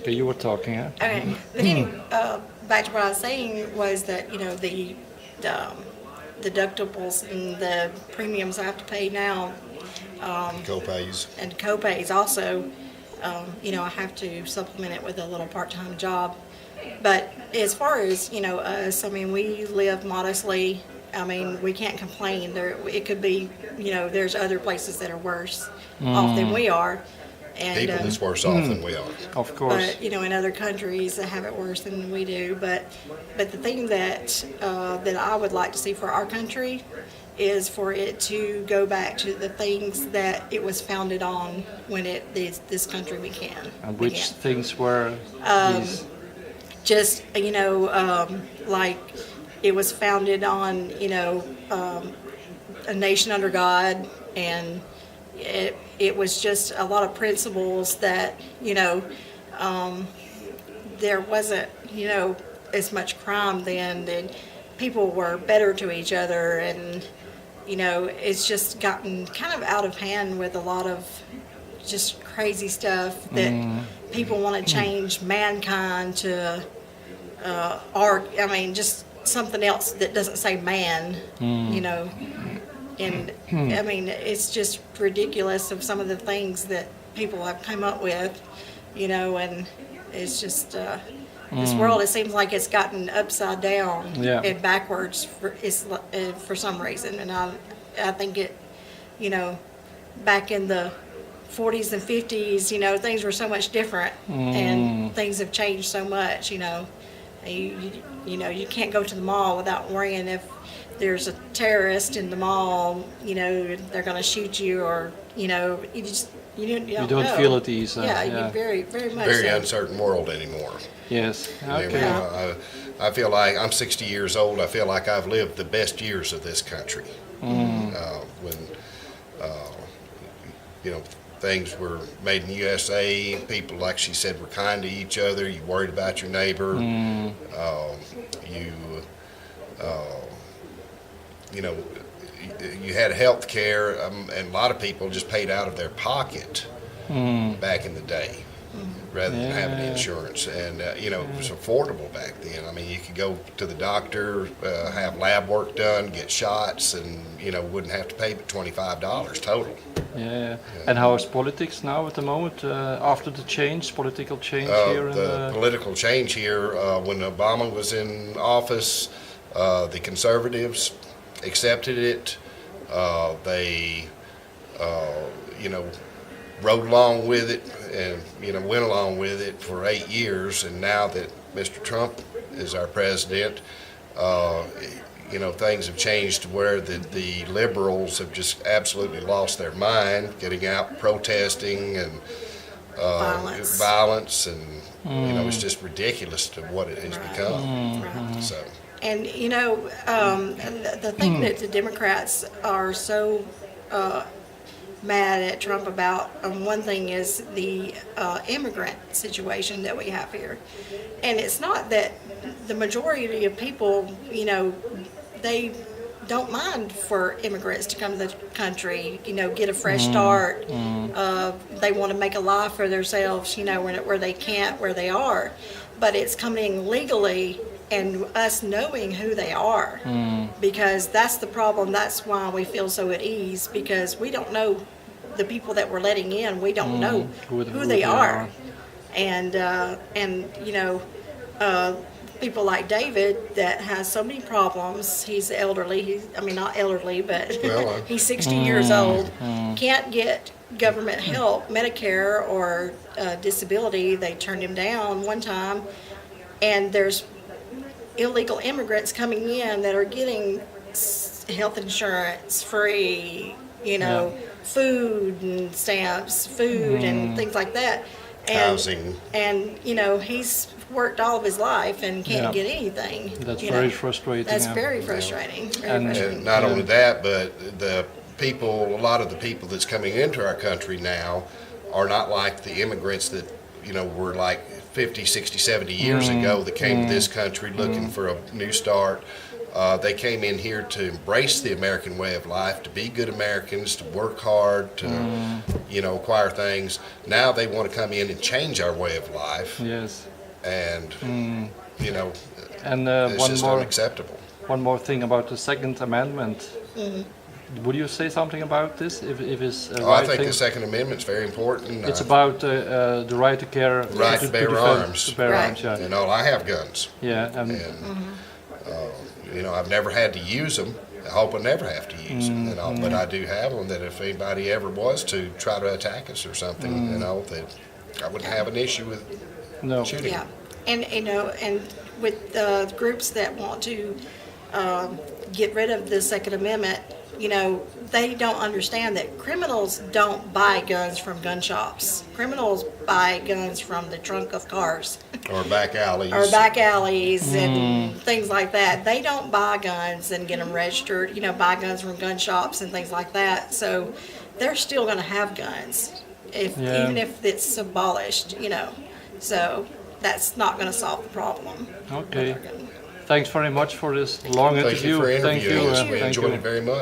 Okay, you were talking, huh? Okay. But anyway, back to what I was saying was that the deductibles and the premiums I have to pay now, Co-pays. and co-pays also. I have to supplement it with a little part-time job. But as far as us, I mean, we live modestly. I mean, we can't complain. It could be, there's other places that are worse off than we are. And, People that's worse off than we are. Of course. But in other countries that have it worse than we do. But the thing that I would like to see for our country is for it to go back to the things that it was founded on when this country began. And which things were these? Just like it was founded on a nation under God, and it was just a lot of principles that there wasn't as much crime then, and people were better to each other, and it's just gotten kind of out of hand with a lot of just crazy stuff that people want to change mankind to just something else that doesn't say man, and I mean, it's just ridiculous of some of the things that people have come up with, and it's just this world, it seems like it's gotten upside down and backwards for some reason. And I think it, back in the 40s and 50s, things were so much different, and things have changed so much. You can't go to the mall without worrying if there's a terrorist in the mall, they're going to shoot you, or you don't know. Feel at ease. Yeah, you very, very much. Very so. uncertain world anymore. Yes. I mean, Okay. I feel like I'm 60 years old. I feel like I've lived the best years of this country. When things were made in the USA, people, like she said, were kind to each other. You worried about your neighbor. You had health care, and a lot of people just paid out of their pocket back in the day, rather than having insurance. And it was affordable back then. I mean, you could go to the doctor, have lab work done, get shots, and wouldn't have to pay but $25 total. Yeah. And how is politics now at the moment, after the political change here? The political change here, when Obama was in office, the conservatives accepted it. They, rode along with it, and went along with it for 8 years. And now that Mr. Trump is our president, things have changed to where the liberals have just absolutely lost their mind, getting out protesting and violence, and it's just ridiculous to what it has become. So. And the thing that the Democrats are so mad at Trump about, one thing is the immigrant situation that we have here. And it's not that the majority of people, they don't mind for immigrants to come to the country, get a fresh start. They want to make a life for themselves, where they can't, where they are. But it's coming legally, and us knowing who they are, because that's the problem. That's why we feel so at ease, because we don't know the people that we're letting in. We don't know who they are. And people like David that has so many problems. He's elderly. Not elderly, but he's 60 years old. Can't get government help, Medicare or disability. They turned him down one time, and there's illegal immigrants coming in that are getting health insurance free, food and stamps, and things like that. And, housing. And, he's worked all of his life and can't get anything. That's very frustrating. That's very frustrating. And not only that, but a lot of the people that's coming into our country now are not like the immigrants that, were like 50, 60, 70 years ago that came to this country looking for a new start. They came in here to embrace the American way of life, to be good Americans, to work hard, to, acquire things. Now they want to come in and change our way of life. Yes. And, And it's just unacceptable. one more thing about the Second Amendment. Would you say something about this? If it's a right I think thing? the Second Amendment's very important. It's about the right to care, Right to bear defend, arms. To bear Right. arms, yeah. I have guns. Yeah, and I've never had to use them. I hope I never have to use them, but I do have them that if anybody ever was to try to attack us or something, that I wouldn't have an issue with no. shooting. Yeah, and and with groups that want to get rid of the Second Amendment, they don't understand that criminals don't buy guns from gun shops. Criminals buy guns from the trunk of cars. Or back alleys. Or back alleys and things like that. They don't buy guns and get them registered, buy guns from gun shops and things like that. So they're still going to have guns, even if it's abolished, So that's not going to solve the problem. Okay. Thanks very much for this long Thank interview. you for Thank interviewing you. us. We Thank enjoyed you. it very much.